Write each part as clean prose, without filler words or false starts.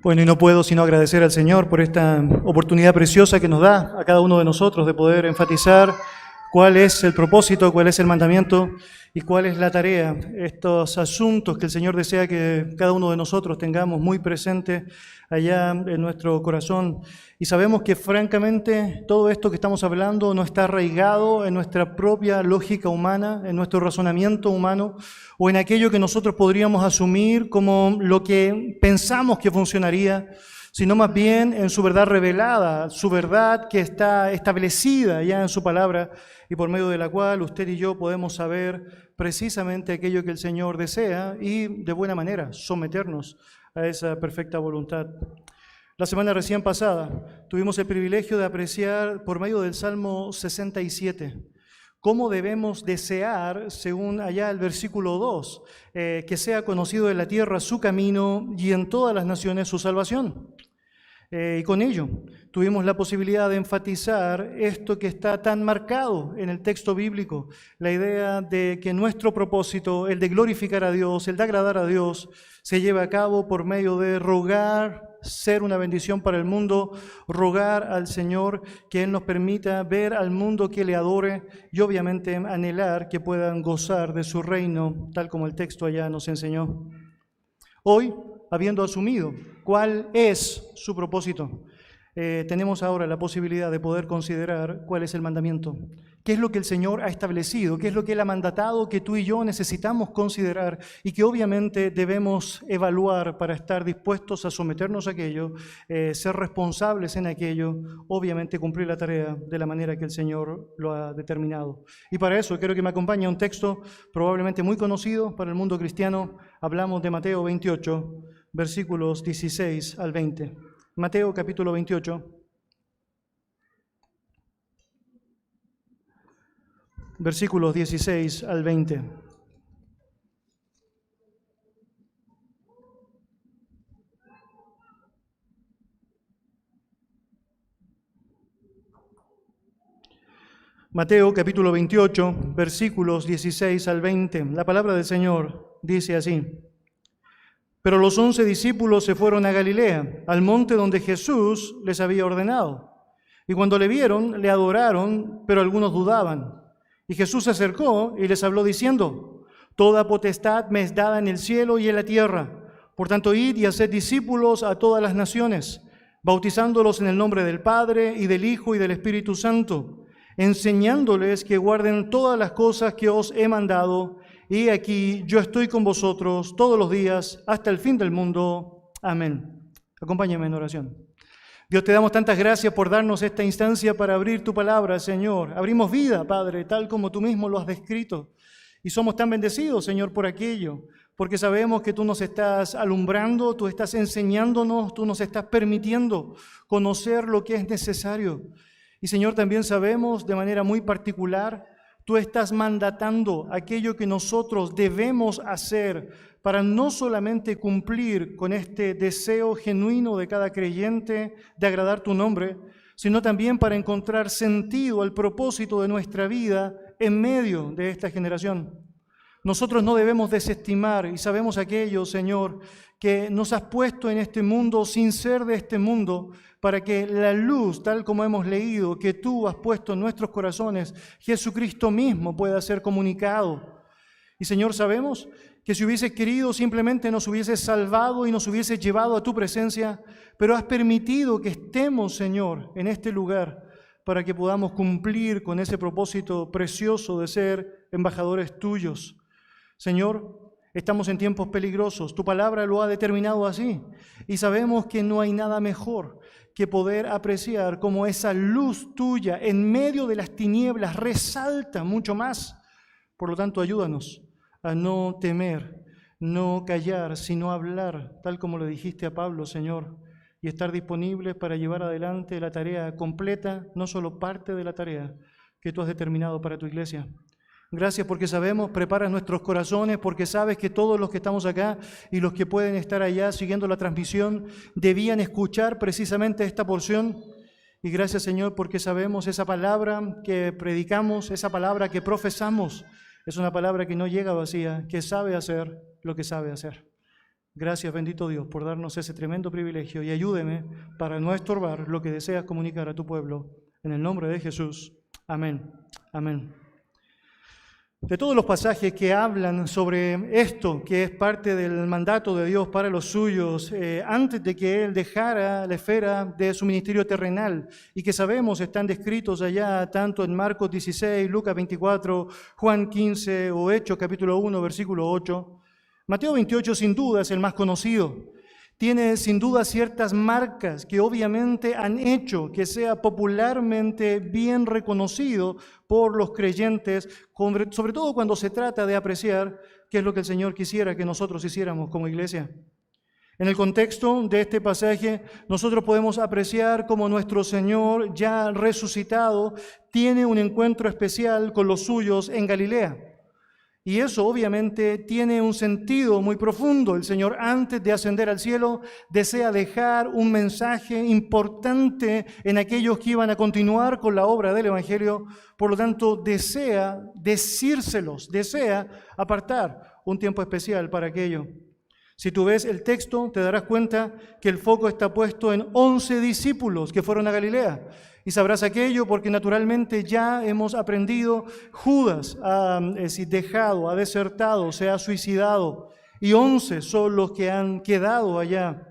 Bueno, y no puedo sino agradecer al Señor por esta oportunidad preciosa que nos da a cada uno de nosotros de poder enfatizar cuál es el propósito, cuál es el mandamiento y cuál es la tarea. Estos asuntos que el Señor desea que cada uno de nosotros tengamos muy presentes allá en nuestro corazón. Y sabemos que francamente todo esto que estamos hablando no está arraigado en nuestra propia lógica humana, en nuestro razonamiento humano o en aquello que nosotros podríamos asumir como lo que pensamos que funcionaría, sino más bien en su verdad revelada, su verdad que está establecida ya en su palabra y por medio de la cual usted y yo podemos saber precisamente aquello que el Señor desea y de buena manera someternos a esa perfecta voluntad. La semana recién pasada tuvimos el privilegio de apreciar por medio del Salmo 67 cómo debemos desear, según allá el versículo 2, que sea conocido en la tierra su camino y en todas las naciones su salvación. Y con ello tuvimos la posibilidad de enfatizar esto que está tan marcado en el texto bíblico, la idea de que nuestro propósito, el de glorificar a Dios, el de agradar a Dios, se lleva a cabo por medio de rogar, ser una bendición para el mundo, rogar al Señor que Él nos permita ver al mundo que le adore y obviamente anhelar que puedan gozar de su reino, tal como el texto allá nos enseñó. Hoy, habiendo asumido cuál es su propósito, tenemos ahora la posibilidad de poder considerar cuál es el mandamiento. ¿Qué es lo que el Señor ha establecido? ¿Qué es lo que Él ha mandatado que tú y yo necesitamos considerar y que obviamente debemos evaluar para estar dispuestos a someternos a aquello, ser responsables en aquello, obviamente cumplir la tarea de la manera que el Señor lo ha determinado? Y para eso quiero que me acompañe un texto probablemente muy conocido para el mundo cristiano. Hablamos de Mateo 28, versículos 16 al 20. Mateo capítulo 28. Versículos 16 al 20. Mateo capítulo 28, versículos 16 al 20. La palabra del Señor dice así: Pero los 11 discípulos se fueron a Galilea, al monte donde Jesús les había ordenado. Y cuando le vieron, le adoraron, pero algunos dudaban. Y Jesús se acercó y les habló diciendo: Toda potestad me es dada en el cielo y en la tierra. Por tanto, id y haced discípulos a todas las naciones, bautizándolos en el nombre del Padre y del Hijo y del Espíritu Santo, enseñándoles que guarden todas las cosas que os he mandado. Y aquí yo estoy con vosotros todos los días hasta el fin del mundo. Amén. Acompáñame en oración. Dios, te damos tantas gracias por darnos esta instancia para abrir tu palabra, Señor. Abrimos vida, Padre, tal como tú mismo lo has descrito. Y somos tan bendecidos, Señor, por aquello, porque sabemos que tú nos estás alumbrando, tú estás enseñándonos, tú nos estás permitiendo conocer lo que es necesario. Y, Señor, también sabemos de manera muy particular, tú estás mandatando aquello que nosotros debemos hacer para no solamente cumplir con este deseo genuino de cada creyente de agradar tu nombre, sino también para encontrar sentido al propósito de nuestra vida en medio de esta generación. Nosotros no debemos desestimar, y sabemos aquello, Señor, que nos has puesto en este mundo sin ser de este mundo, para que la luz, tal como hemos leído, que tú has puesto en nuestros corazones, Jesucristo mismo pueda ser comunicado. Y Señor, sabemos que si hubieses querido simplemente nos hubieses salvado y nos hubieses llevado a tu presencia, pero has permitido que estemos, Señor, en este lugar para que podamos cumplir con ese propósito precioso de ser embajadores tuyos. Señor, estamos en tiempos peligrosos, tu palabra lo ha determinado así, y sabemos que no hay nada mejor que poder apreciar cómo esa luz tuya en medio de las tinieblas resalta mucho más. Por lo tanto, ayúdanos a no temer, no callar, sino hablar, tal como le dijiste a Pablo, Señor, y estar disponibles para llevar adelante la tarea completa, no solo parte de la tarea que tú has determinado para tu iglesia. Gracias porque sabemos, preparas nuestros corazones, porque sabes que todos los que estamos acá y los que pueden estar allá siguiendo la transmisión debían escuchar precisamente esta porción. Y gracias, Señor, porque sabemos esa palabra que predicamos, esa palabra que profesamos, es una palabra que no llega vacía, que sabe hacer lo que sabe hacer. Gracias, bendito Dios, por darnos ese tremendo privilegio y ayúdeme para no estorbar lo que deseas comunicar a tu pueblo. En el nombre de Jesús. Amén. Amén. De todos los pasajes que hablan sobre esto, que es parte del mandato de Dios para los suyos, antes de que Él dejara la esfera de su ministerio terrenal, y que sabemos están descritos allá tanto en Marcos 16, Lucas 24, Juan 15 o Hechos capítulo 1, versículo 8, Mateo 28 sin duda es el más conocido. Tiene sin duda ciertas marcas que obviamente han hecho que sea popularmente bien reconocido por los creyentes, sobre todo cuando se trata de apreciar qué es lo que el Señor quisiera que nosotros hiciéramos como iglesia. En el contexto de este pasaje, nosotros podemos apreciar cómo nuestro Señor, ya resucitado, tiene un encuentro especial con los suyos en Galilea. Y eso obviamente tiene un sentido muy profundo. El Señor, antes de ascender al cielo, desea dejar un mensaje importante en aquellos que iban a continuar con la obra del Evangelio. Por lo tanto, desea decírselos, desea apartar un tiempo especial para aquello. Si tú ves el texto, te darás cuenta que el foco está puesto en 11 discípulos que fueron a Galilea. Y sabrás aquello porque naturalmente ya hemos aprendido, Judas ha dejado, ha desertado, se ha suicidado, y 11 son los que han quedado allá.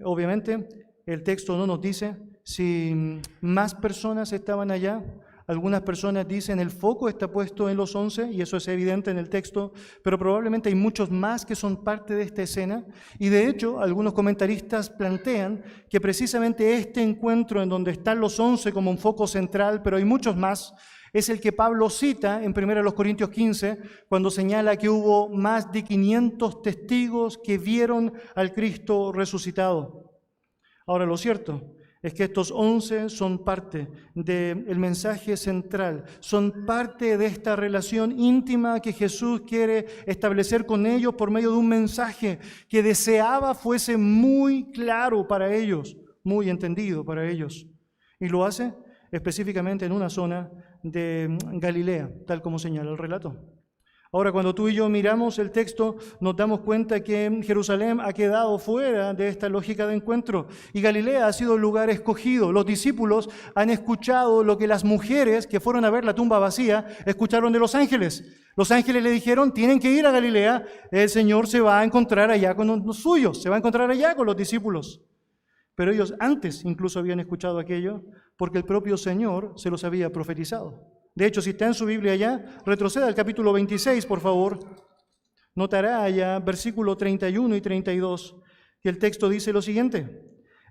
Obviamente, el texto no nos dice si más personas estaban allá. Algunas personas dicen el foco está puesto en los 11, y eso es evidente en el texto, pero probablemente hay muchos más que son parte de esta escena. Y de hecho, algunos comentaristas plantean que precisamente este encuentro en donde están los 11 como un foco central, pero hay muchos más, es el que Pablo cita en 1 Corintios 15, cuando señala que hubo más de 500 testigos que vieron al Cristo resucitado. Ahora, lo cierto es que estos 11 son parte del mensaje central, son parte de esta relación íntima que Jesús quiere establecer con ellos por medio de un mensaje que deseaba fuese muy claro para ellos, muy entendido para ellos. Y lo hace específicamente en una zona de Galilea, tal como señala el relato. Ahora, cuando tú y yo miramos el texto, nos damos cuenta que Jerusalén ha quedado fuera de esta lógica de encuentro y Galilea ha sido el lugar escogido. Los discípulos han escuchado lo que las mujeres que fueron a ver la tumba vacía escucharon de los ángeles. Los ángeles le dijeron, tienen que ir a Galilea, el Señor se va a encontrar allá con los suyos, se va a encontrar allá con los discípulos. Pero ellos antes incluso habían escuchado aquello porque el propio Señor se los había profetizado. De hecho, si está en su Biblia allá, retroceda al capítulo 26, por favor. Notará allá, versículo 31 y 32, que el texto dice lo siguiente.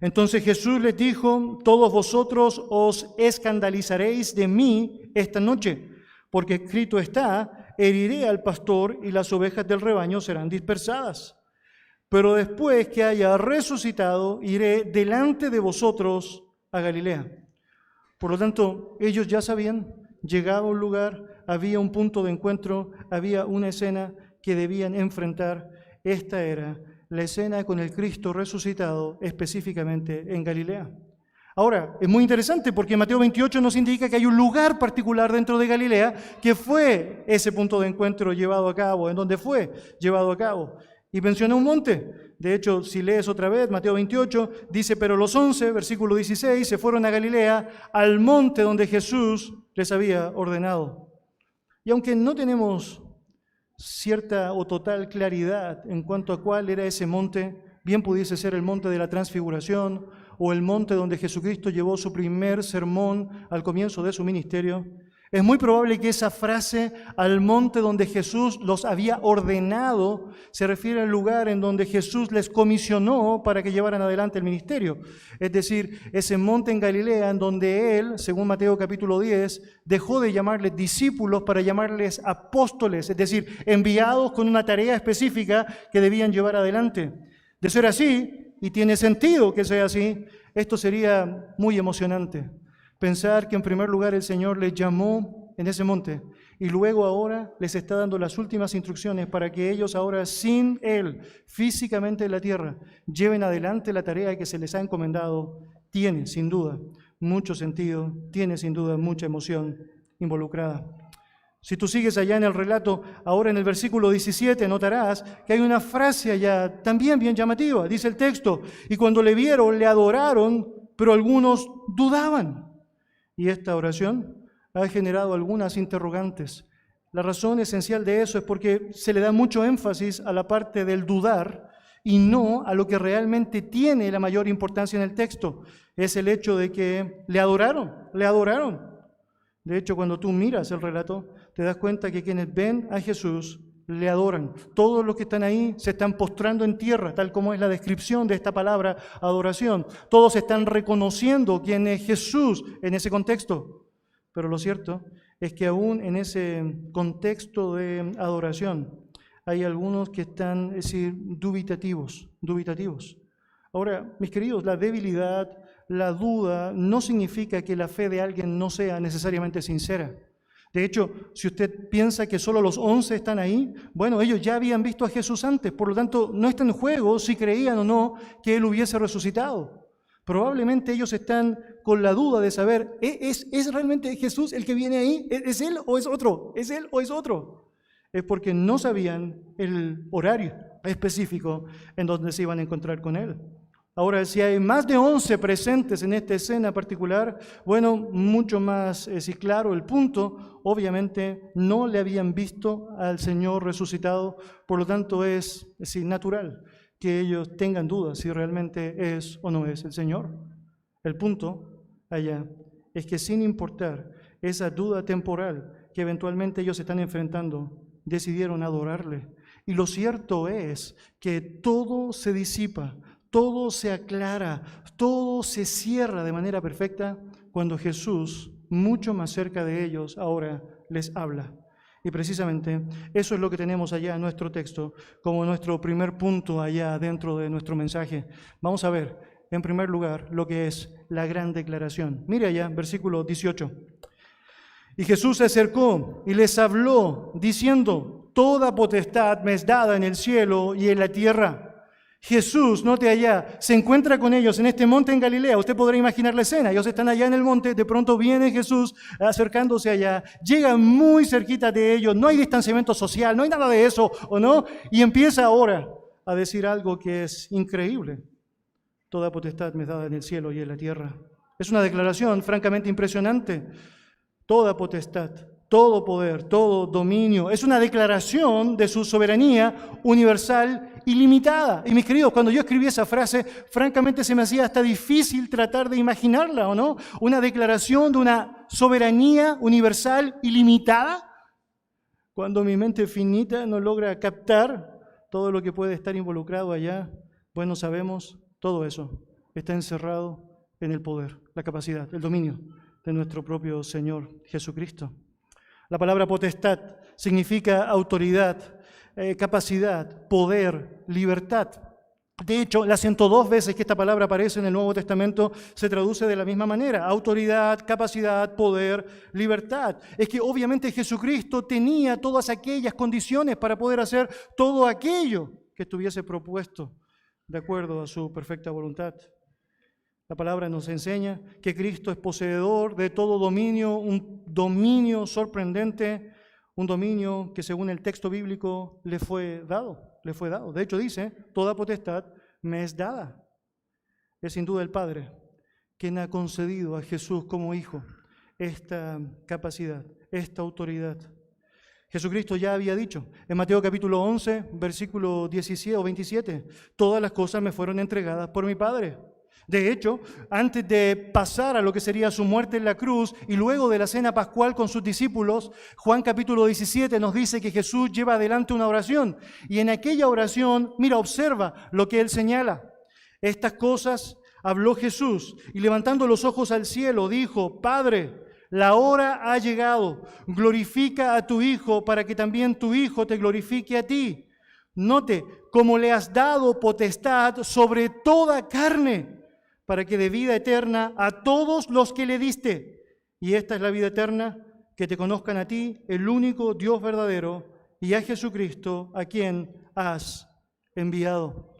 Entonces Jesús les dijo, todos vosotros os escandalizaréis de mí esta noche, porque escrito está, heriré al pastor y las ovejas del rebaño serán dispersadas. Pero después que haya resucitado, iré delante de vosotros a Galilea. Por lo tanto, ellos ya sabían. Llegaba a un lugar, había un punto de encuentro, había una escena que debían enfrentar. Esta era la escena con el Cristo resucitado, específicamente en Galilea. Ahora, es muy interesante porque Mateo 28 nos indica que hay un lugar particular dentro de Galilea que fue ese punto de encuentro llevado a cabo, en donde fue llevado a cabo. Y menciona un monte. De hecho, si lees otra vez, Mateo 28, dice, pero los 11, versículo 16, se fueron a Galilea, al monte donde Jesús les había ordenado. Y aunque no tenemos cierta o total claridad en cuanto a cuál era ese monte, bien pudiese ser el monte de la Transfiguración o el monte donde Jesucristo llevó su primer sermón al comienzo de su ministerio, es muy probable que esa frase, al monte donde Jesús los había ordenado, se refiere al lugar en donde Jesús les comisionó para que llevaran adelante el ministerio. Es decir, ese monte en Galilea en donde Él, según Mateo capítulo 10, dejó de llamarles discípulos para llamarles apóstoles, es decir, enviados con una tarea específica que debían llevar adelante. De ser así, y tiene sentido que sea así, esto sería muy emocionante. Pensar que en primer lugar el Señor les llamó en ese monte y luego ahora les está dando las últimas instrucciones para que ellos ahora sin Él, físicamente en la tierra, lleven adelante la tarea que se les ha encomendado, tiene sin duda mucho sentido, tiene sin duda mucha emoción involucrada. Si tú sigues allá en el relato, ahora en el versículo 17, notarás que hay una frase allá también bien llamativa. Dice el texto, y cuando le vieron, le adoraron, pero algunos dudaban. Y esta oración ha generado algunas interrogantes. La razón esencial de eso es porque se le da mucho énfasis a la parte del dudar y no a lo que realmente tiene la mayor importancia en el texto. Es el hecho de que le adoraron. De hecho, cuando tú miras el relato, te das cuenta que quienes ven a Jesús le adoran. Todos los que están ahí se están postrando en tierra, tal como es la descripción de esta palabra adoración. Todos están reconociendo quién es Jesús en ese contexto. Pero lo cierto es que aún en ese contexto de adoración hay algunos que están, es decir, dubitativos. Ahora, mis queridos, la debilidad, la duda no significa que la fe de alguien no sea necesariamente sincera. De hecho, si usted piensa que solo los 11 están ahí, bueno, ellos ya habían visto a Jesús antes, por lo tanto, no está en juego si creían o no que Él hubiese resucitado. Probablemente ellos están con la duda de saber, ¿es realmente Jesús el que viene ahí? ¿Es Él o es otro? ¿Es Él o es otro? Es porque no sabían el horario específico en donde se iban a encontrar con Él. Ahora, si hay más de 11 presentes en esta escena particular, bueno, mucho más claro el punto. Obviamente no le habían visto al Señor resucitado, por lo tanto es natural que ellos tengan dudas si realmente es o no es el Señor. El punto allá es que sin importar esa duda temporal que eventualmente ellos están enfrentando, decidieron adorarle. Y lo cierto es que todo se disipa, todo se aclara, todo se cierra de manera perfecta cuando Jesús, mucho más cerca de ellos, ahora les habla. Y precisamente eso es lo que tenemos allá en nuestro texto, como nuestro primer punto allá dentro de nuestro mensaje. Vamos a ver, en primer lugar, lo que es la gran declaración. Mire allá, versículo 18. Y Jesús se acercó y les habló, diciendo, toda potestad me es dada en el cielo y en la tierra. Jesús, note allá, se encuentra con ellos en este monte en Galilea. Usted podrá imaginar la escena. Ellos están allá en el monte, de pronto viene Jesús acercándose allá, llega muy cerquita de ellos, no hay distanciamiento social, no hay nada de eso, ¿o no? Y empieza ahora a decir algo que es increíble. Toda potestad me es dada en el cielo y en la tierra. Es una declaración francamente impresionante. Toda potestad, todo poder, todo dominio. Es una declaración de su soberanía universal ilimitada. Y mis queridos, cuando yo escribí esa frase, francamente se me hacía hasta difícil tratar de imaginarla, ¿o no? Una declaración de una soberanía universal ilimitada. Cuando mi mente finita no logra captar todo lo que puede estar involucrado allá, bueno, sabemos, todo eso está encerrado en el poder, la capacidad, el dominio de nuestro propio Señor Jesucristo. La palabra potestad significa autoridad, capacidad, poder, libertad. De hecho, las 102 veces que esta palabra aparece en el Nuevo Testamento se traduce de la misma manera: autoridad, capacidad, poder, libertad. Es que obviamente Jesucristo tenía todas aquellas condiciones para poder hacer todo aquello que estuviese propuesto de acuerdo a su perfecta voluntad. La palabra nos enseña que Cristo es poseedor de todo dominio, un dominio sorprendente, un dominio que según el texto bíblico le fue dado. De hecho dice, toda potestad me es dada. Es sin duda el Padre quien ha concedido a Jesús como Hijo esta capacidad, esta autoridad. Jesucristo ya había dicho en Mateo capítulo 11, versículo 17 o 27, todas las cosas me fueron entregadas por mi Padre. De hecho, antes de pasar a lo que sería su muerte en la cruz y luego de la cena pascual con sus discípulos, Juan capítulo 17 nos dice que Jesús lleva adelante una oración. Y en aquella oración, mira, observa lo que él señala. Estas cosas habló Jesús y levantando los ojos al cielo dijo, Padre, la hora ha llegado, glorifica a tu Hijo para que también tu Hijo te glorifique a ti. Note, como le has dado potestad sobre toda carne, para que dé vida eterna a todos los que le diste. Y esta es la vida eterna, que te conozcan a ti, el único Dios verdadero, y a Jesucristo, a quien has enviado.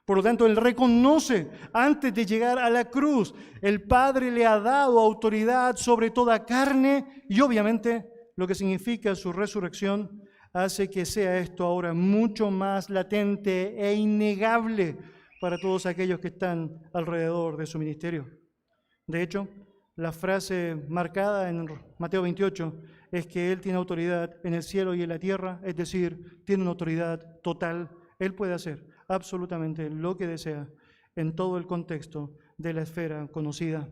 Por lo tanto, Él reconoce antes de llegar a la cruz, el Padre le ha dado autoridad sobre toda carne y obviamente lo que significa su resurrección hace que sea esto ahora mucho más latente e innegable para todos aquellos que están alrededor de su ministerio. De hecho, la frase marcada en Mateo 28 es que Él tiene autoridad en el cielo y en la tierra, es decir, tiene una autoridad total. Él puede hacer absolutamente lo que desea en todo el contexto de la esfera conocida.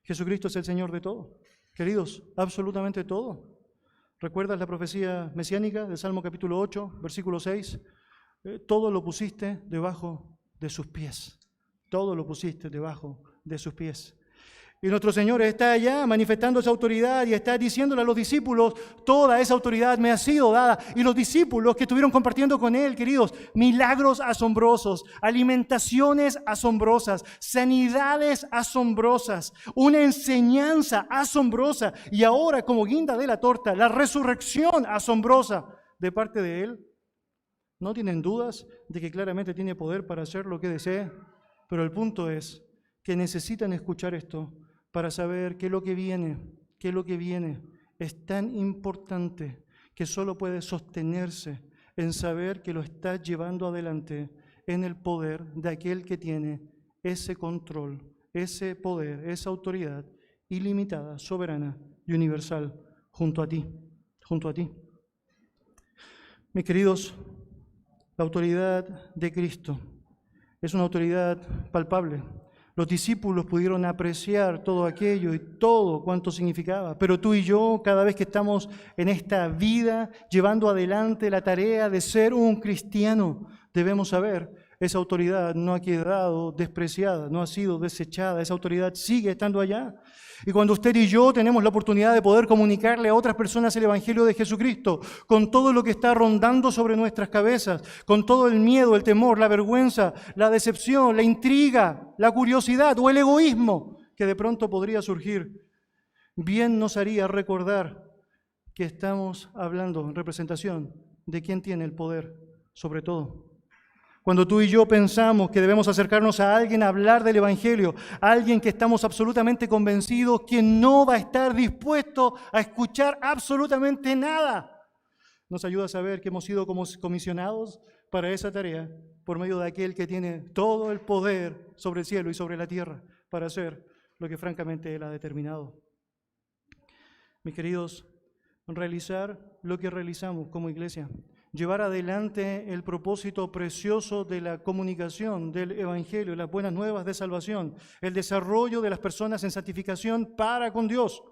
Jesucristo es el Señor de todo. Queridos, absolutamente todo. ¿Recuerdas la profecía mesiánica del Salmo capítulo 8, versículo 6? Todo lo pusiste debajo de sus pies. Todo lo pusiste debajo de sus pies. Y nuestro Señor está allá manifestando esa autoridad y está diciéndole a los discípulos, toda esa autoridad me ha sido dada. Y los discípulos que estuvieron compartiendo con Él, queridos, milagros asombrosos, alimentaciones asombrosas, sanidades asombrosas, una enseñanza asombrosa y ahora como guinda de la torta, la resurrección asombrosa de parte de Él. No tienen dudas de que claramente tiene poder para hacer lo que desee, pero el punto es que necesitan escuchar esto para saber que lo que viene es tan importante que solo puede sostenerse en saber que lo está llevando adelante en el poder de aquel que tiene ese control, ese poder, esa autoridad ilimitada, soberana y universal junto a ti, junto a ti. Mis queridos, la autoridad de Cristo es una autoridad palpable. Los discípulos pudieron apreciar todo aquello y todo cuanto significaba, pero tú y yo, cada vez que estamos en esta vida llevando adelante la tarea de ser un cristiano, debemos saber, esa autoridad no ha quedado despreciada, no ha sido desechada, esa autoridad sigue estando allá. Y cuando usted y yo tenemos la oportunidad de poder comunicarle a otras personas el Evangelio de Jesucristo, con todo lo que está rondando sobre nuestras cabezas, con todo el miedo, el temor, la vergüenza, la decepción, la intriga, la curiosidad o el egoísmo que de pronto podría surgir, bien nos haría recordar que estamos hablando en representación de quien tiene el poder sobre todo. Cuando tú y yo pensamos que debemos acercarnos a alguien a hablar del Evangelio, a alguien que estamos absolutamente convencidos que no va a estar dispuesto a escuchar absolutamente nada, nos ayuda a saber que hemos sido comisionados para esa tarea por medio de aquel que tiene todo el poder sobre el cielo y sobre la tierra para hacer lo que francamente Él ha determinado. Mis queridos, realizar lo que realizamos como iglesia, llevar adelante el propósito precioso de la comunicación del Evangelio, las buenas nuevas de salvación, el desarrollo de las personas en santificación para con Dios.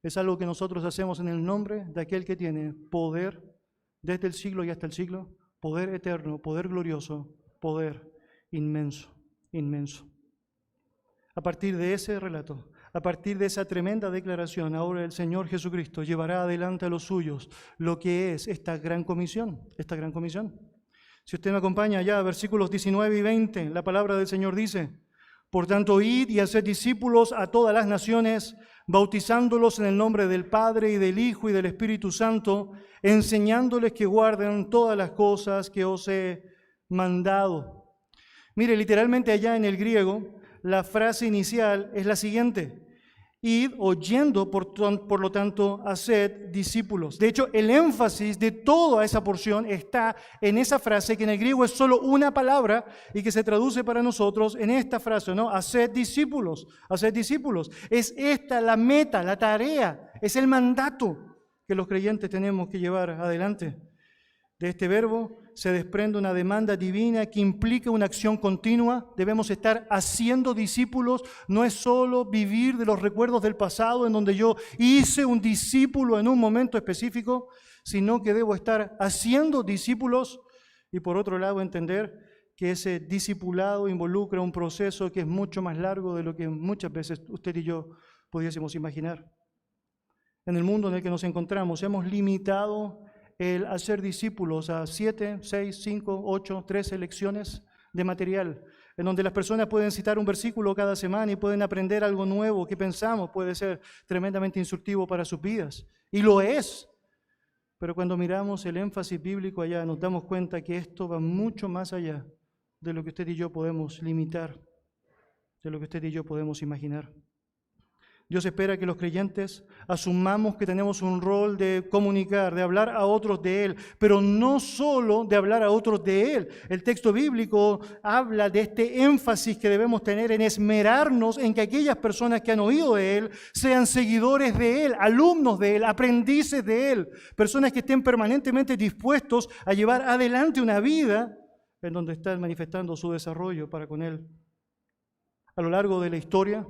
Es algo que nosotros hacemos en el nombre de aquel que tiene poder desde el siglo y hasta el siglo, poder eterno, poder glorioso, poder inmenso, inmenso. A partir de ese relato, a partir de esa tremenda declaración, ahora el Señor Jesucristo llevará adelante a los suyos lo que es esta gran comisión, esta gran comisión. Si usted me acompaña ya a versículos 19 y 20, la palabra del Señor dice, por tanto, id y haced discípulos a todas las naciones, bautizándolos en el nombre del Padre y del Hijo y del Espíritu Santo, enseñándoles que guarden todas las cosas que os he mandado. Mire, literalmente allá en el griego, la frase inicial es la siguiente: id o yendo, por lo tanto, haced discípulos. De hecho, el énfasis de toda esa porción está en esa frase que en el griego es solo una palabra y que se traduce para nosotros en esta frase, ¿no? Haced discípulos, haced discípulos. Es esta la meta, la tarea, es el mandato que los creyentes tenemos que llevar adelante. De este verbo se desprende una demanda divina que implica una acción continua. Debemos estar haciendo discípulos. No es solo vivir de los recuerdos del pasado en donde yo hice un discípulo en un momento específico, sino que debo estar haciendo discípulos y por otro lado entender que ese discipulado involucra un proceso que es mucho más largo de lo que muchas veces usted y yo pudiésemos imaginar. En el mundo en el que nos encontramos hemos limitado el hacer discípulos a 7, 6, 5, 8, 13 lecciones de material, en donde las personas pueden citar un versículo cada semana y pueden aprender algo nuevo que pensamos puede ser tremendamente instructivo para sus vidas. Y lo es. Pero cuando miramos el énfasis bíblico allá, nos damos cuenta que esto va mucho más allá de lo que usted y yo podemos limitar, de lo que usted y yo podemos imaginar. Dios espera que los creyentes asumamos que tenemos un rol de comunicar, de hablar a otros de Él, pero no solo de hablar a otros de Él. El texto bíblico habla de este énfasis que debemos tener en esmerarnos en que aquellas personas que han oído de Él sean seguidores de Él, alumnos de Él, aprendices de Él, personas que estén permanentemente dispuestos a llevar adelante una vida en donde están manifestando su desarrollo para con Él. A lo largo de la historia,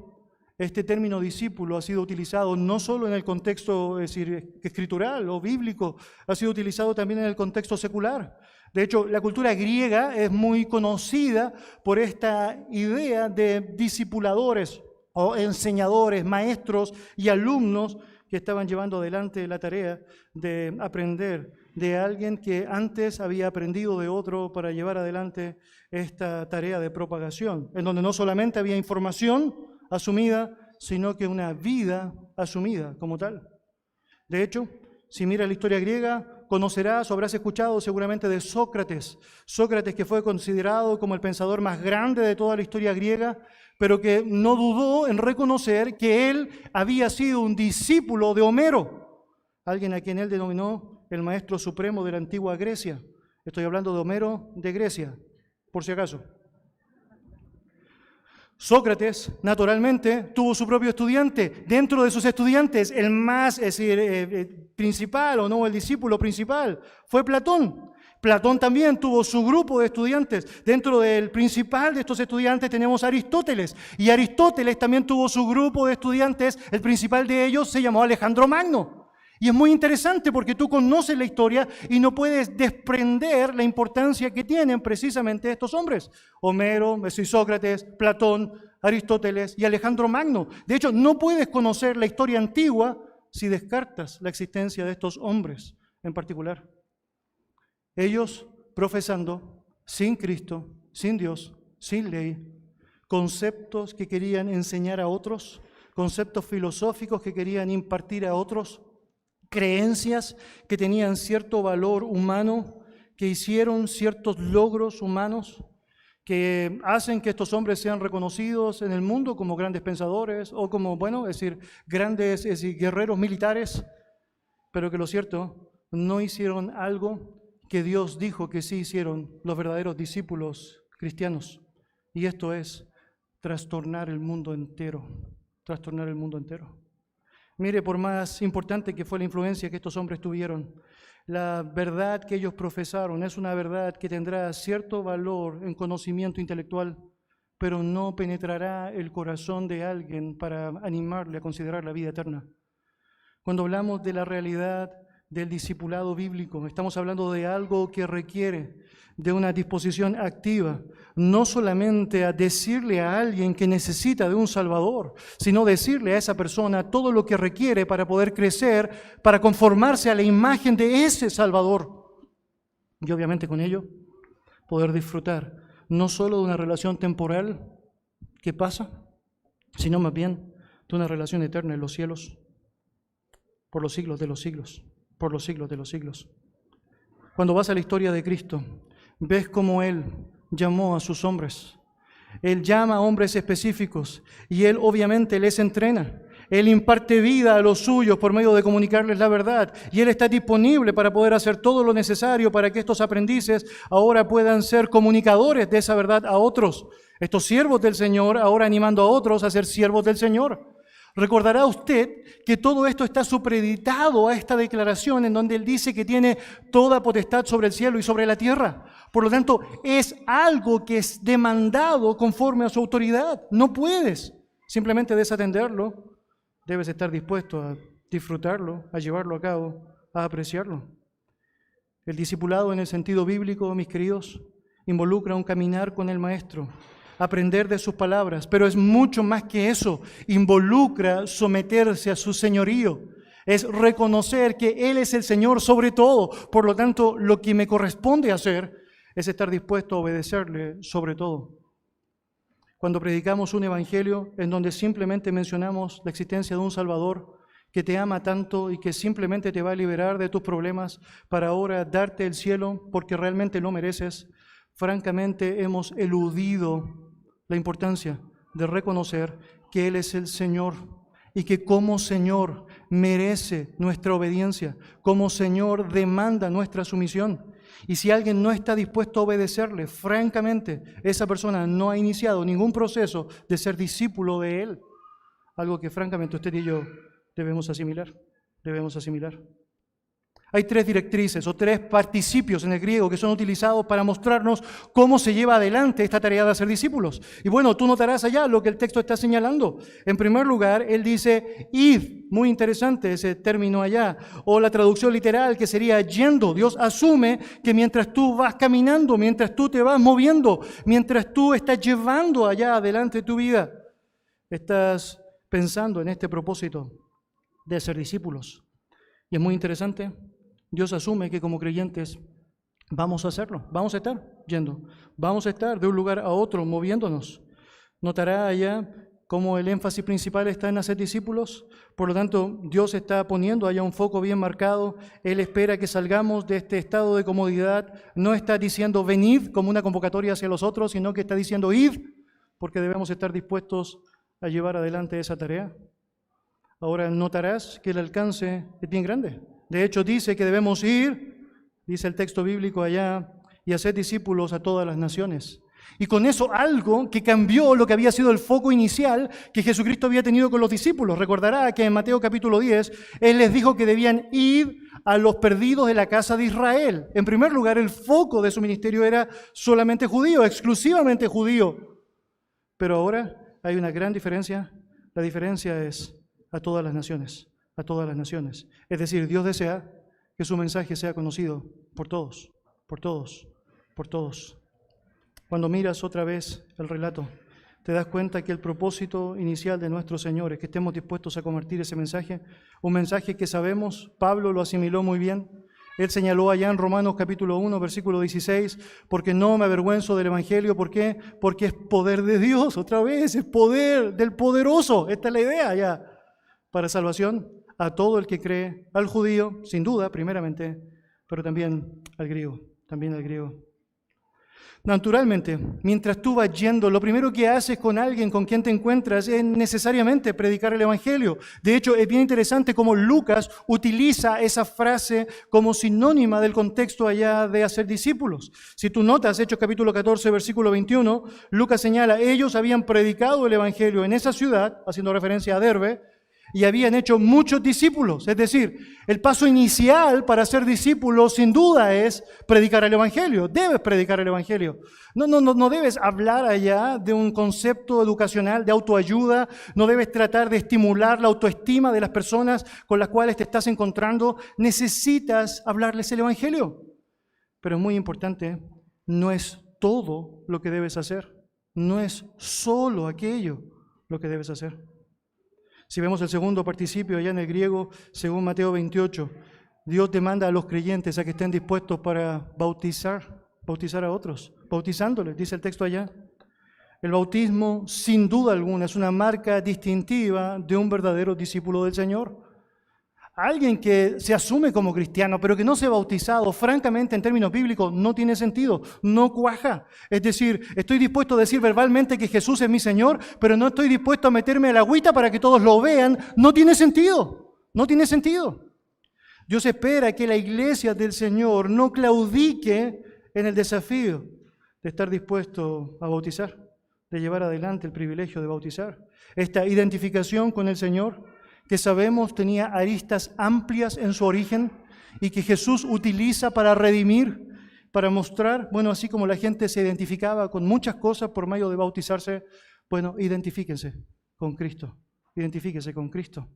este término discípulo ha sido utilizado no solo en el contexto, es decir, escritural o bíblico, ha sido utilizado también en el contexto secular. De hecho, la cultura griega es muy conocida por esta idea de discipuladores o enseñadores, maestros y alumnos que estaban llevando adelante la tarea de aprender de alguien que antes había aprendido de otro para llevar adelante esta tarea de propagación, en donde no solamente había información asumida, sino que una vida asumida como tal. De hecho, si miras la historia griega, conocerás o habrás escuchado seguramente de Sócrates. Sócrates, que fue considerado como el pensador más grande de toda la historia griega, pero que no dudó en reconocer que él había sido un discípulo de Homero, alguien a quien él denominó el maestro supremo de la antigua Grecia. Estoy hablando de Homero de Grecia, por si acaso. Sócrates, naturalmente, tuvo su propio estudiante. Dentro de sus estudiantes, el más, es decir, principal o no, el discípulo principal, fue Platón. Platón también tuvo su grupo de estudiantes. Dentro del principal de estos estudiantes tenemos a Aristóteles. Y Aristóteles también tuvo su grupo de estudiantes. El principal de ellos se llamó Alejandro Magno. Y es muy interesante porque tú conoces la historia y no puedes desprender la importancia que tienen precisamente estos hombres. Homero, Sócrates, Platón, Aristóteles y Alejandro Magno. De hecho, no puedes conocer la historia antigua si descartas la existencia de estos hombres en particular. Ellos profesando, sin Cristo, sin Dios, sin ley, conceptos que querían enseñar a otros, conceptos filosóficos que querían impartir a otros, creencias que tenían cierto valor humano, que hicieron ciertos logros humanos, que hacen que estos hombres sean reconocidos en el mundo como grandes pensadores o como, grandes guerreros militares, pero que lo cierto, no hicieron algo que Dios dijo que sí hicieron los verdaderos discípulos cristianos, y esto es trastornar el mundo entero, trastornar el mundo entero. Mire, por más importante que fue la influencia que estos hombres tuvieron, la verdad que ellos profesaron es una verdad que tendrá cierto valor en conocimiento intelectual, pero no penetrará el corazón de alguien para animarle a considerar la vida eterna. Cuando hablamos de la realidad del discipulado bíblico, estamos hablando de algo que requiere de una disposición activa, no solamente a decirle a alguien que necesita de un Salvador, sino decirle a esa persona todo lo que requiere para poder crecer, para conformarse a la imagen de ese Salvador. Y obviamente con ello poder disfrutar no solo de una relación temporal que pasa, sino más bien de una relación eterna en los cielos, por los siglos de los siglos, por los siglos de los siglos. Cuando vas a la historia de Cristo, ves cómo Él llamó a sus hombres. Él llama a hombres específicos y Él obviamente les entrena. Él imparte vida a los suyos por medio de comunicarles la verdad y Él está disponible para poder hacer todo lo necesario para que estos aprendices ahora puedan ser comunicadores de esa verdad a otros. Estos siervos del Señor ahora animando a otros a ser siervos del Señor. Recordará usted que todo esto está supeditado a esta declaración en donde Él dice que tiene toda potestad sobre el cielo y sobre la tierra. Por lo tanto, es algo que es demandado conforme a su autoridad. No puedes simplemente desatenderlo. Debes estar dispuesto a disfrutarlo, a llevarlo a cabo, a apreciarlo. El discipulado en el sentido bíblico, mis queridos, involucra un caminar con el Maestro, aprender de sus palabras, pero es mucho más que eso. Involucra someterse a su señorío. Es reconocer que Él es el Señor sobre todo. Por lo tanto, lo que me corresponde hacer es estar dispuesto a obedecerle sobre todo. Cuando predicamos un evangelio en donde simplemente mencionamos la existencia de un Salvador que te ama tanto y que simplemente te va a liberar de tus problemas para ahora darte el cielo porque realmente lo mereces, francamente hemos eludido la importancia de reconocer que Él es el Señor y que como Señor merece nuestra obediencia, como Señor demanda nuestra sumisión. Y si alguien no está dispuesto a obedecerle, francamente, esa persona no ha iniciado ningún proceso de ser discípulo de Él. Algo que francamente usted y yo debemos asimilar. Hay tres directrices o tres participios en el griego que son utilizados para mostrarnos cómo se lleva adelante esta tarea de hacer discípulos. Y bueno, tú notarás allá lo que el texto está señalando. En primer lugar, él dice id, muy interesante ese término allá, o la traducción literal que sería yendo. Dios asume que mientras tú vas caminando, mientras tú te vas moviendo, mientras tú estás llevando allá adelante tu vida, estás pensando en este propósito de ser discípulos. Y es muy interesante. Dios asume que como creyentes vamos a hacerlo, vamos a estar yendo, vamos a estar de un lugar a otro moviéndonos. Notará allá cómo el énfasis principal está en hacer discípulos, por lo tanto Dios está poniendo allá un foco bien marcado. Él espera que salgamos de este estado de comodidad, no está diciendo venid como una convocatoria hacia los otros, sino que está diciendo id, porque debemos estar dispuestos a llevar adelante esa tarea. Ahora notarás que el alcance es bien grande. De hecho, dice que debemos ir, dice el texto bíblico allá, y hacer discípulos a todas las naciones. Y con eso algo que cambió lo que había sido el foco inicial que Jesucristo había tenido con los discípulos. Recordará que en Mateo capítulo 10, Él les dijo que debían ir a los perdidos de la casa de Israel. En primer lugar, el foco de su ministerio era solamente judío, exclusivamente judío. Pero ahora hay una gran diferencia. La diferencia es a todas las naciones. A todas las naciones. Es decir, Dios desea que su mensaje sea conocido por todos, por todos, por todos. Cuando miras otra vez el relato, te das cuenta que el propósito inicial de nuestro Señor es que estemos dispuestos a convertir ese mensaje, un mensaje que sabemos, Pablo lo asimiló muy bien. Él señaló allá en Romanos capítulo 1, versículo 16, porque no me avergüenzo del Evangelio. ¿Por qué? Porque es poder de Dios, otra vez, es poder del poderoso. Esta es la idea ya, para salvación a todo el que cree, al judío, sin duda, primeramente, pero también al griego, Naturalmente, mientras tú vas yendo, lo primero que haces con alguien con quien te encuentras es necesariamente predicar el Evangelio. De hecho, es bien interesante cómo Lucas utiliza esa frase como sinónima del contexto allá de hacer discípulos. Si tú notas, Hechos capítulo 14, versículo 21, Lucas señala, ellos habían predicado el Evangelio en esa ciudad, haciendo referencia a Derbe, y habían hecho muchos discípulos. Es decir, el paso inicial para ser discípulo sin duda es predicar el Evangelio. Debes predicar el Evangelio. No debes hablar allá de un concepto educacional de autoayuda. No debes tratar de estimular la autoestima de las personas con las cuales te estás encontrando. Necesitas hablarles el Evangelio. Pero es muy importante, no es todo lo que debes hacer. No es solo aquello lo que debes hacer. Si vemos el segundo participio allá en el griego, según Mateo 28, Dios demanda a los creyentes a que estén dispuestos para bautizar a otros, bautizándoles, dice el texto allá. El bautismo, sin duda alguna, es una marca distintiva de un verdadero discípulo del Señor. Alguien que se asume como cristiano, pero que no se ha bautizado, francamente, en términos bíblicos, no tiene sentido, no cuaja. Es decir, estoy dispuesto a decir verbalmente que Jesús es mi Señor, pero no estoy dispuesto a meterme a la agüita para que todos lo vean. No tiene sentido, no tiene sentido. Dios espera que la iglesia del Señor no claudique en el desafío de estar dispuesto a bautizar, de llevar adelante el privilegio de bautizar. Esta identificación con el Señor, que sabemos tenía aristas amplias en su origen y que Jesús utiliza para redimir, para mostrar, bueno, así como la gente se identificaba con muchas cosas por medio de bautizarse, bueno, identifíquense con Cristo, identifíquense con Cristo.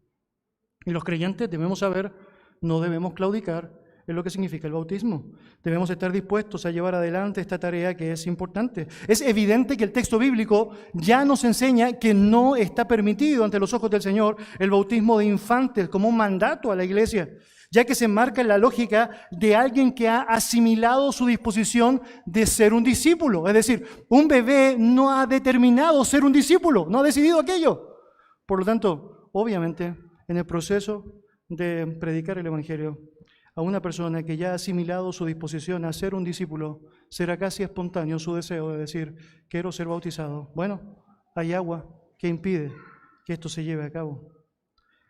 Y los creyentes debemos saber, no debemos claudicar en lo que significa el bautismo. Debemos estar dispuestos a llevar adelante esta tarea que es importante. Es evidente que el texto bíblico ya nos enseña que no está permitido ante los ojos del Señor el bautismo de infantes como un mandato a la iglesia, ya que se enmarca en la lógica de alguien que ha asimilado su disposición de ser un discípulo. Es decir, un bebé no ha determinado ser un discípulo, no ha decidido aquello. Por lo tanto, obviamente, en el proceso de predicar el Evangelio, a una persona que ya ha asimilado su disposición a ser un discípulo, será casi espontáneo su deseo de decir, quiero ser bautizado. Bueno, hay agua que impide que esto se lleve a cabo.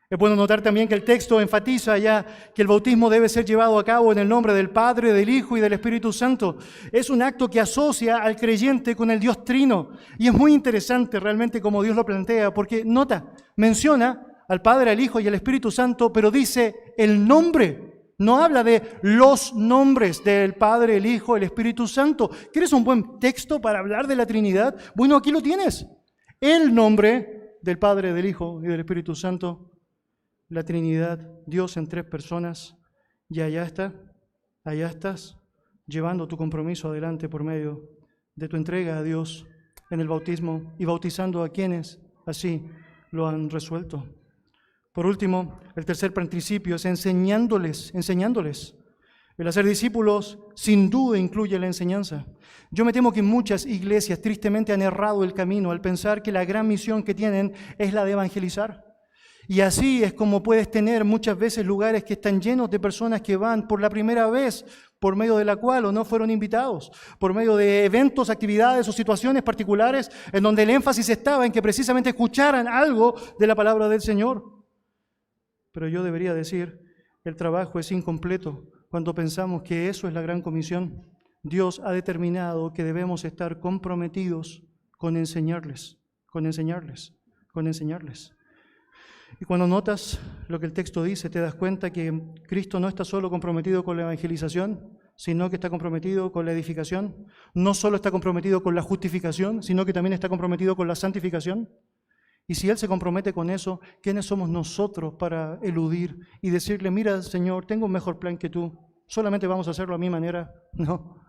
Es bueno notar también que el texto enfatiza ya que el bautismo debe ser llevado a cabo en el nombre del Padre, del Hijo y del Espíritu Santo. Es un acto que asocia al creyente con el Dios Trino. Y es muy interesante realmente como Dios lo plantea, porque nota, menciona al Padre, al Hijo y al Espíritu Santo, pero dice el nombre. No habla de los nombres del Padre, el Hijo, el Espíritu Santo. ¿Quieres un buen texto para hablar de la Trinidad? Bueno, aquí lo tienes. El nombre del Padre, del Hijo y del Espíritu Santo. La Trinidad, Dios en tres personas, y allá estás, llevando tu compromiso adelante por medio de tu entrega a Dios en el bautismo y bautizando a quienes así lo han resuelto. Por último, el tercer principio es enseñándoles. El hacer discípulos sin duda incluye la enseñanza. Yo me temo que muchas iglesias tristemente han errado el camino al pensar que la gran misión que tienen es la de evangelizar. Y así es como puedes tener muchas veces lugares que están llenos de personas que van por la primera vez, por medio de la cual o no fueron invitados, por medio de eventos, actividades o situaciones particulares en donde el énfasis estaba en que precisamente escucharan algo de la palabra del Señor. Pero yo debería decir, el trabajo es incompleto cuando pensamos que eso es la gran comisión. Dios ha determinado que debemos estar comprometidos con enseñarles. Y cuando notas lo que el texto dice, te das cuenta que Cristo no está solo comprometido con la evangelización, sino que está comprometido con la edificación. No solo está comprometido con la justificación, sino que también está comprometido con la santificación. Y si Él se compromete con eso, ¿quiénes somos nosotros para eludir y decirle, mira, Señor, tengo un mejor plan que tú, solamente vamos a hacerlo a mi manera? No.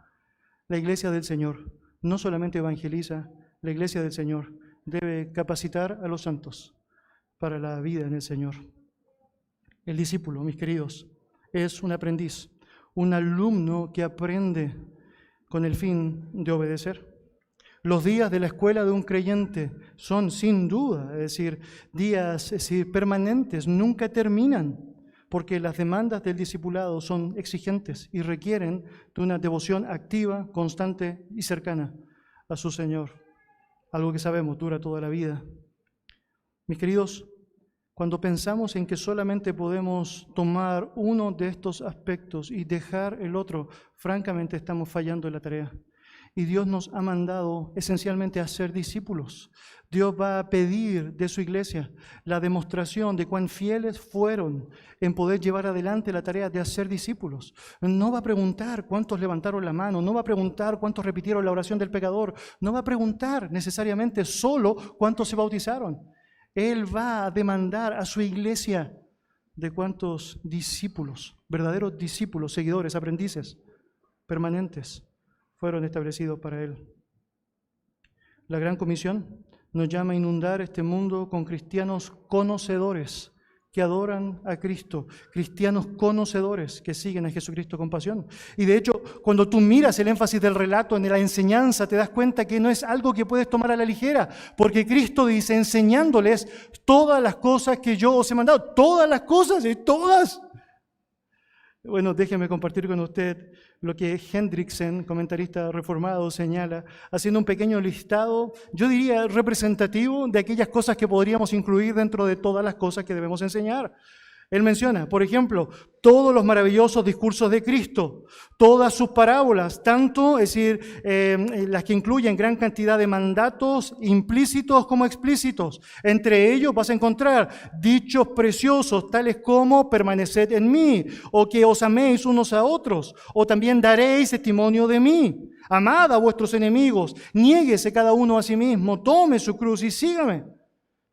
La iglesia del Señor no solamente evangeliza, la iglesia del Señor debe capacitar a los santos para la vida en el Señor. El discípulo, mis queridos, es un aprendiz, un alumno que aprende con el fin de obedecer. Los días de la escuela de un creyente son sin duda, días permanentes, nunca terminan, porque las demandas del discipulado son exigentes y requieren de una devoción activa, constante y cercana a su Señor. Algo que sabemos dura toda la vida. Mis queridos, cuando pensamos en que solamente podemos tomar uno de estos aspectos y dejar el otro, francamente estamos fallando en la tarea. Y Dios nos ha mandado esencialmente a ser discípulos. Dios va a pedir de su iglesia la demostración de cuán fieles fueron en poder llevar adelante la tarea de hacer discípulos. No va a preguntar cuántos levantaron la mano, no va a preguntar cuántos repitieron la oración del pecador, no va a preguntar necesariamente solo cuántos se bautizaron. Él va a demandar a su iglesia de cuántos discípulos, verdaderos discípulos, seguidores, aprendices, permanentes, fueron establecidos para Él. La Gran Comisión nos llama a inundar este mundo con cristianos conocedores que adoran a Cristo, cristianos conocedores que siguen a Jesucristo con pasión. Y de hecho, cuando tú miras el énfasis del relato en la enseñanza, te das cuenta que no es algo que puedes tomar a la ligera, porque Cristo dice, enseñándoles todas las cosas que yo os he mandado, todas las cosas, todas. Bueno, déjeme compartir con usted lo que Hendriksen, comentarista reformado, señala, haciendo un pequeño listado, yo diría representativo de aquellas cosas que podríamos incluir dentro de todas las cosas que debemos enseñar. Él menciona, por ejemplo, todos los maravillosos discursos de Cristo, todas sus parábolas, tanto, las que incluyen gran cantidad de mandatos implícitos como explícitos. Entre ellos vas a encontrar dichos preciosos, tales como permaneced en mí, o que os améis unos a otros, o también daréis testimonio de mí. Amad a vuestros enemigos, niéguese cada uno a sí mismo, tome su cruz y sígame.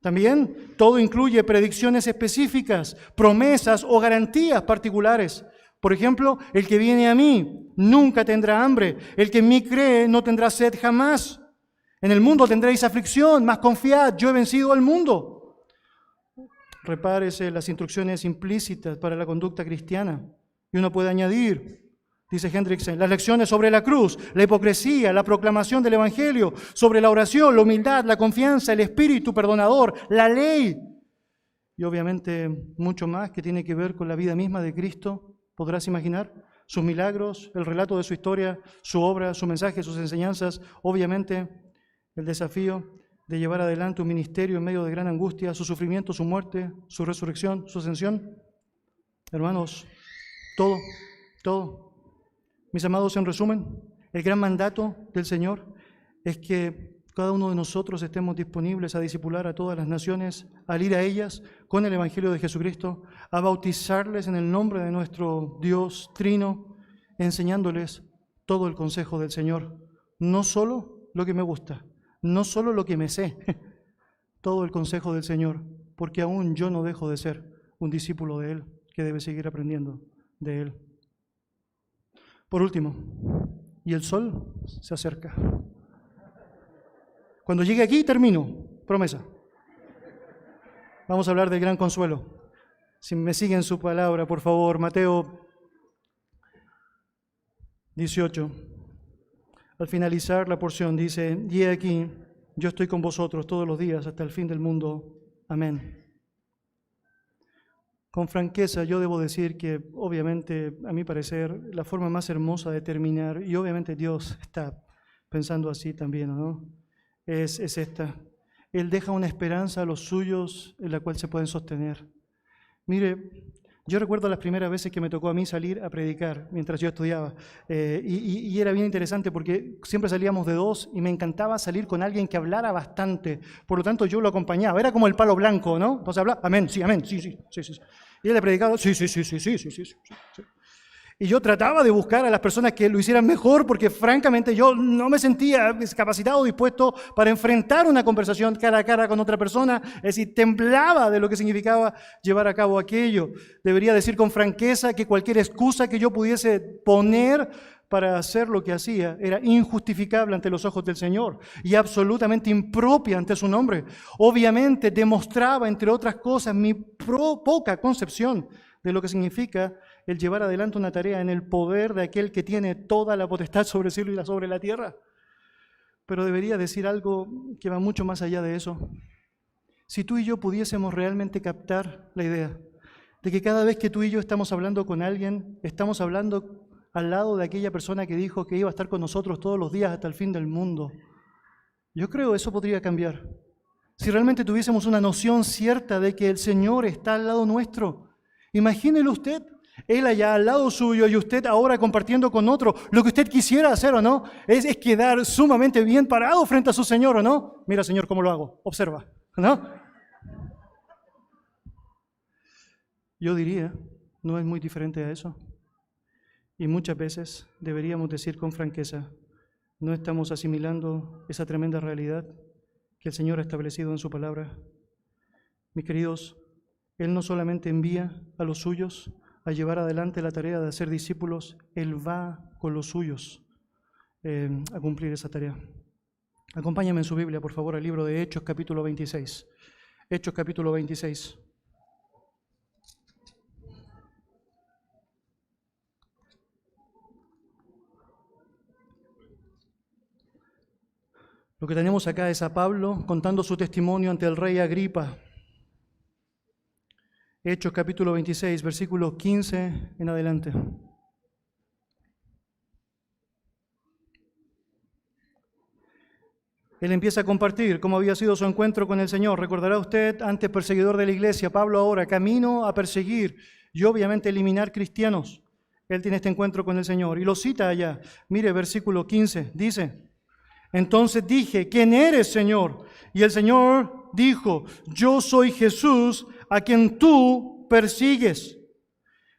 También todo incluye predicciones específicas, promesas o garantías particulares. Por ejemplo, el que viene a mí nunca tendrá hambre, el que en mí cree no tendrá sed jamás. En el mundo tendréis aflicción, mas confiad, yo he vencido al mundo. Repárese las instrucciones implícitas para la conducta cristiana. Y uno puede añadir, dice Hendriksen, las lecciones sobre la cruz, la hipocresía, la proclamación del Evangelio, sobre la oración, la humildad, la confianza, el espíritu perdonador, la ley. Y obviamente mucho más que tiene que ver con la vida misma de Cristo ¿Podrás imaginar? Sus milagros, el relato de su historia, su obra, su mensaje, sus enseñanzas, obviamente el desafío de llevar adelante un ministerio en medio de gran angustia, su sufrimiento, su muerte, su resurrección, su ascensión. Hermanos, todo. Mis amados, en resumen, el gran mandato del Señor es que cada uno de nosotros estemos disponibles a discipular a todas las naciones, al ir a ellas con el Evangelio de Jesucristo, a bautizarles en el nombre de nuestro Dios Trino, enseñándoles todo el consejo del Señor. No solo lo que me gusta, no solo lo que me sé, todo el consejo del Señor, porque aún yo no dejo de ser un discípulo de Él, que debe seguir aprendiendo de Él. Por último, y el sol se acerca. Cuando llegue aquí, termino, promesa. Vamos a hablar del gran consuelo. Si me siguen su palabra, por favor, Mateo 18. Al finalizar la porción dice, y he aquí, yo estoy con vosotros todos los días hasta el fin del mundo. Amén. Con franqueza, yo debo decir que, obviamente, a mi parecer, la forma más hermosa de terminar, y obviamente Dios está pensando así también, ¿no? Es esta. Él deja una esperanza a los suyos en la cual se pueden sostener. Mire, yo recuerdo las primeras veces que me tocó a mí salir a predicar mientras yo estudiaba, y era bien interesante porque siempre salíamos de dos y me encantaba salir con alguien que hablara bastante, por lo tanto yo lo acompañaba, era como el palo blanco, ¿no? Entonces hablaba, amén, sí, sí. Y él le predicaba, sí. Y yo trataba de buscar a las personas que lo hicieran mejor porque francamente yo no me sentía capacitado o dispuesto para enfrentar una conversación cara a cara con otra persona. Es decir, temblaba de lo que significaba llevar a cabo aquello. Debería decir con franqueza que cualquier excusa que yo pudiese poner para hacer lo que hacía era injustificable ante los ojos del Señor y absolutamente impropia ante su nombre. Obviamente demostraba, entre otras cosas, mi poca concepción de lo que significa el llevar adelante una tarea en el poder de aquel que tiene toda la potestad sobre el cielo y sobre la tierra. Pero debería decir algo que va mucho más allá de eso. Si tú y yo pudiésemos realmente captar la idea de que cada vez que tú y yo estamos hablando con alguien, estamos hablando al lado de aquella persona que dijo que iba a estar con nosotros todos los días hasta el fin del mundo, yo creo eso podría cambiar. Si realmente tuviésemos una noción cierta de que el Señor está al lado nuestro, imagínelo usted, Él allá al lado suyo y usted ahora compartiendo con otro. Lo que usted quisiera hacer o no es quedar sumamente bien parado frente a su Señor o no. Mira, Señor, cómo lo hago. Observa, ¿no? Yo diría, no es muy diferente a eso. Y muchas veces deberíamos decir con franqueza, no estamos asimilando esa tremenda realidad que el Señor ha establecido en su palabra. Mis queridos, Él no solamente envía a los suyos a llevar adelante la tarea de hacer discípulos, Él va con los suyos a cumplir esa tarea. Acompáñame en su Biblia, por favor, al libro de Hechos, capítulo 26. Hechos, capítulo 26. Lo que tenemos acá es a Pablo contando su testimonio ante el rey Agripa. Hechos capítulo 26, versículo 15 en adelante. Él empieza a compartir cómo había sido su encuentro con el Señor. Recordará usted, antes perseguidor de la iglesia, Pablo ahora camino a perseguir y obviamente eliminar cristianos. Él tiene este encuentro con el Señor y lo cita allá. Mire, versículo 15, dice: entonces dije, ¿quién eres, Señor? Y el Señor dijo, yo soy Jesús, a quien tú persigues.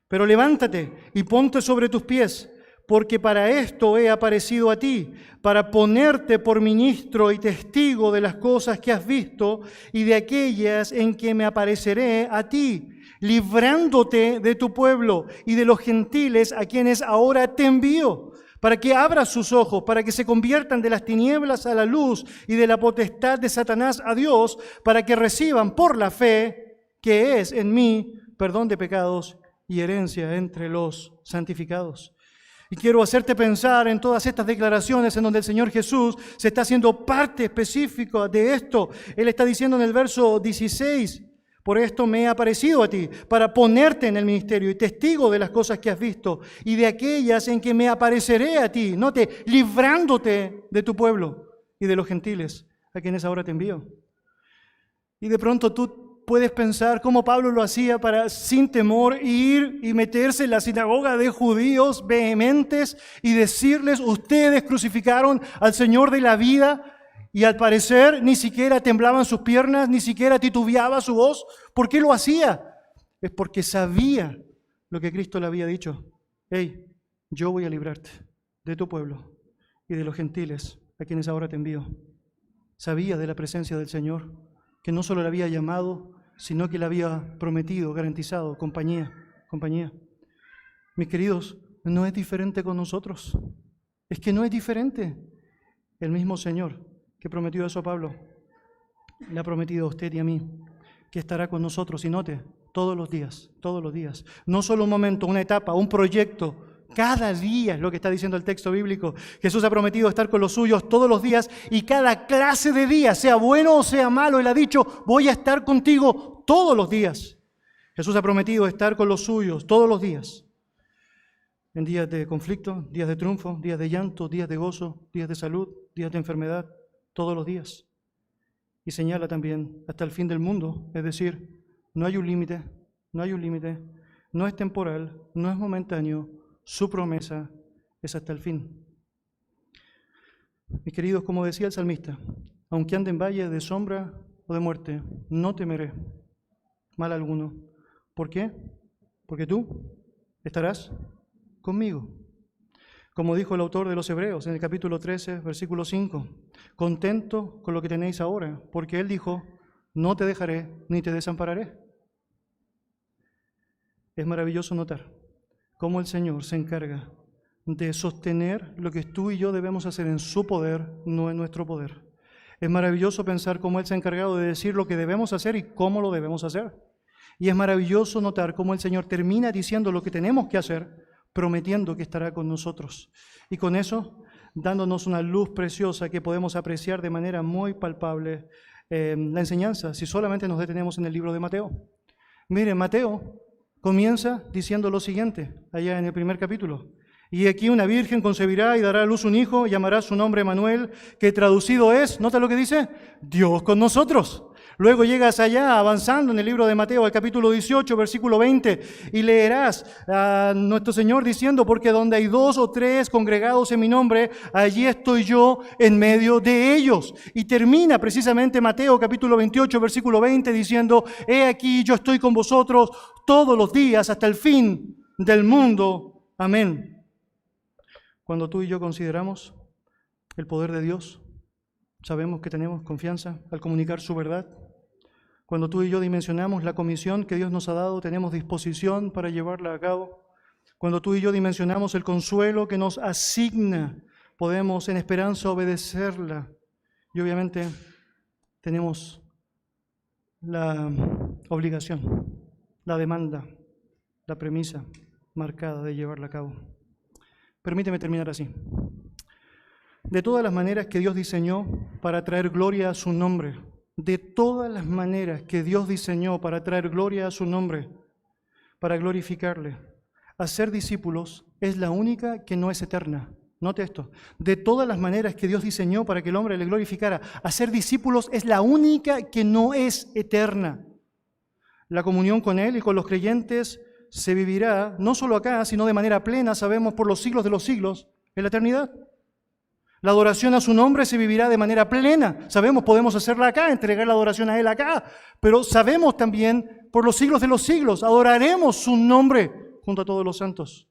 Pero levántate y ponte sobre tus pies, porque para esto he aparecido a ti, para ponerte por ministro y testigo de las cosas que has visto y de aquellas en que me apareceré a ti, librándote de tu pueblo y de los gentiles a quienes ahora te envío, para que abras sus ojos, para que se conviertan de las tinieblas a la luz y de la potestad de Satanás a Dios, para que reciban por la fe que es en mí perdón de pecados y herencia entre los santificados. Y quiero hacerte pensar en todas estas declaraciones en donde el Señor Jesús se está haciendo parte específica de esto. Él está diciendo en el verso 16, Por esto me he aparecido a ti, para ponerte en el ministerio y testigo de las cosas que has visto y de aquellas en que me apareceré a ti, note, librándote de tu pueblo y de los gentiles, a quienes ahora te envío. Y de pronto tú puedes pensar cómo Pablo lo hacía para, sin temor, ir y meterse en la sinagoga de judíos vehementes y decirles, ustedes crucificaron al Señor de la vida. Y al parecer ni siquiera temblaban sus piernas, ni siquiera titubeaba su voz. ¿Por qué lo hacía? Es porque sabía lo que Cristo le había dicho. Hey, yo voy a librarte de tu pueblo y de los gentiles a quienes ahora te envío. Sabía de la presencia del Señor, que no solo le había llamado, sino que le había prometido, garantizado, compañía. Mis queridos, no es diferente con nosotros. Es que no es diferente. El mismo Señor que prometió eso a Pablo, le ha prometido a usted y a mí, que estará con nosotros, y note, todos los días, no solo un momento, una etapa, un proyecto, cada día es lo que está diciendo el texto bíblico. Jesús ha prometido estar con los suyos todos los días, y cada clase de día, sea bueno o sea malo, Él ha dicho, voy a estar contigo todos los días. Jesús ha prometido estar con los suyos todos los días, en días de conflicto, días de triunfo, días de llanto, días de gozo, días de salud, días de enfermedad, todos los días. Y señala también hasta el fin del mundo, es decir, no hay un límite, no es temporal, no es momentáneo, su promesa es hasta el fin. Mis queridos, como decía el salmista, aunque ande en valle de sombra o de muerte, no temeré mal alguno. ¿Por qué? Porque tú estarás conmigo. Como dijo el autor de los Hebreos en el capítulo 13, versículo 5, contento con lo que tenéis ahora, porque Él dijo, no te dejaré ni te desampararé. Es maravilloso notar cómo el Señor se encarga de sostener lo que tú y yo debemos hacer en su poder, no en nuestro poder. Es maravilloso pensar cómo Él se ha encargado de decir lo que debemos hacer y cómo lo debemos hacer. Y es maravilloso notar cómo el Señor termina diciendo lo que tenemos que hacer, prometiendo que estará con nosotros. Y con eso, dándonos una luz preciosa que podemos apreciar de manera muy palpable la enseñanza, si solamente nos detenemos en el libro de Mateo. Miren, Mateo comienza diciendo lo siguiente, allá en el primer capítulo. Y aquí una virgen concebirá y dará a luz un hijo, y llamará su nombre Emanuel, que traducido es, ¿nota lo que dice? Dios con nosotros. Luego llegas allá, avanzando en el libro de Mateo, al capítulo 18, versículo 20, y leerás a nuestro Señor diciendo, porque donde hay 2 o 3 congregados en mi nombre, allí estoy yo en medio de ellos. Y termina precisamente Mateo, capítulo 28, versículo 20, diciendo, he aquí, yo estoy con vosotros todos los días hasta el fin del mundo. Amén. Cuando tú y yo consideramos el poder de Dios, sabemos que tenemos confianza al comunicar su verdad. Cuando tú y yo dimensionamos la comisión que Dios nos ha dado, tenemos disposición para llevarla a cabo. Cuando tú y yo dimensionamos el consuelo que nos asigna, podemos en esperanza obedecerla. Y obviamente tenemos la obligación, la demanda, la premisa marcada de llevarla a cabo. Permíteme terminar así. De todas las maneras que Dios diseñó para traer gloria a su nombre, de todas las maneras que Dios diseñó para traer gloria a su nombre, para glorificarle, hacer discípulos es la única que no es eterna. Note esto, de todas las maneras que Dios diseñó para que el hombre le glorificara, hacer discípulos es la única que no es eterna. La comunión con Él y con los creyentes se vivirá no solo acá, sino de manera plena, sabemos, por los siglos de los siglos, en la eternidad. La adoración a su nombre se vivirá de manera plena. Sabemos, podemos hacerla acá, entregar la adoración a Él acá, pero sabemos también, por los siglos de los siglos, adoraremos su nombre junto a todos los santos.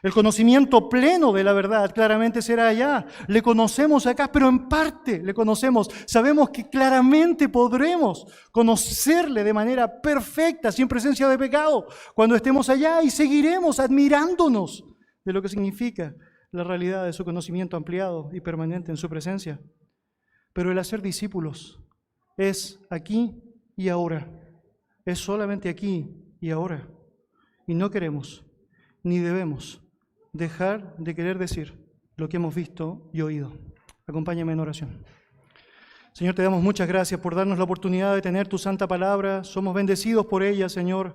El conocimiento pleno de la verdad claramente será allá. Le conocemos acá, pero en parte le conocemos. Sabemos que claramente podremos conocerle de manera perfecta, sin presencia de pecado, cuando estemos allá, y seguiremos admirándonos de lo que significa la realidad de su conocimiento ampliado y permanente en su presencia. Pero el hacer discípulos es aquí y ahora. Es solamente aquí y ahora. Y no queremos, ni debemos, dejar de querer decir lo que hemos visto y oído. Acompáñame en oración. Señor, te damos muchas gracias por darnos la oportunidad de tener tu santa palabra. Somos bendecidos por ella, Señor,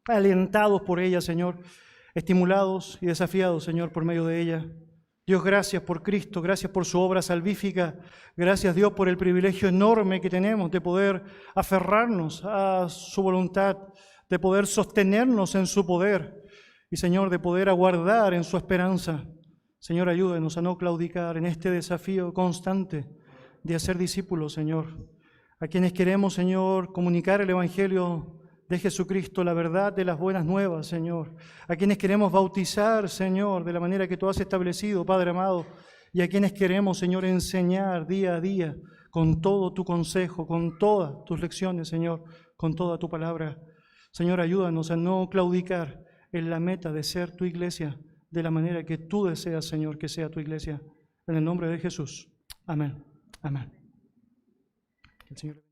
alentados por ella, Señor, estimulados y desafiados, Señor, por medio de ella. Dios, gracias por Cristo, gracias por su obra salvífica. Gracias, Dios, por el privilegio enorme que tenemos de poder aferrarnos a su voluntad, de poder sostenernos en su poder y, Señor, de poder aguardar en su esperanza. Señor, ayúdenos a no claudicar en este desafío constante de hacer discípulos, Señor, a quienes queremos, Señor, comunicar el Evangelio de Jesucristo, la verdad de las buenas nuevas, Señor, a quienes queremos bautizar, Señor, de la manera que tú has establecido, Padre amado, y a quienes queremos, Señor, enseñar día a día con todo tu consejo, con todas tus lecciones, Señor, con toda tu palabra. Señor, ayúdanos a no claudicar en la meta de ser tu iglesia de la manera que tú deseas, Señor, que sea tu iglesia. En el nombre de Jesús. Amén. Amén. El Señor...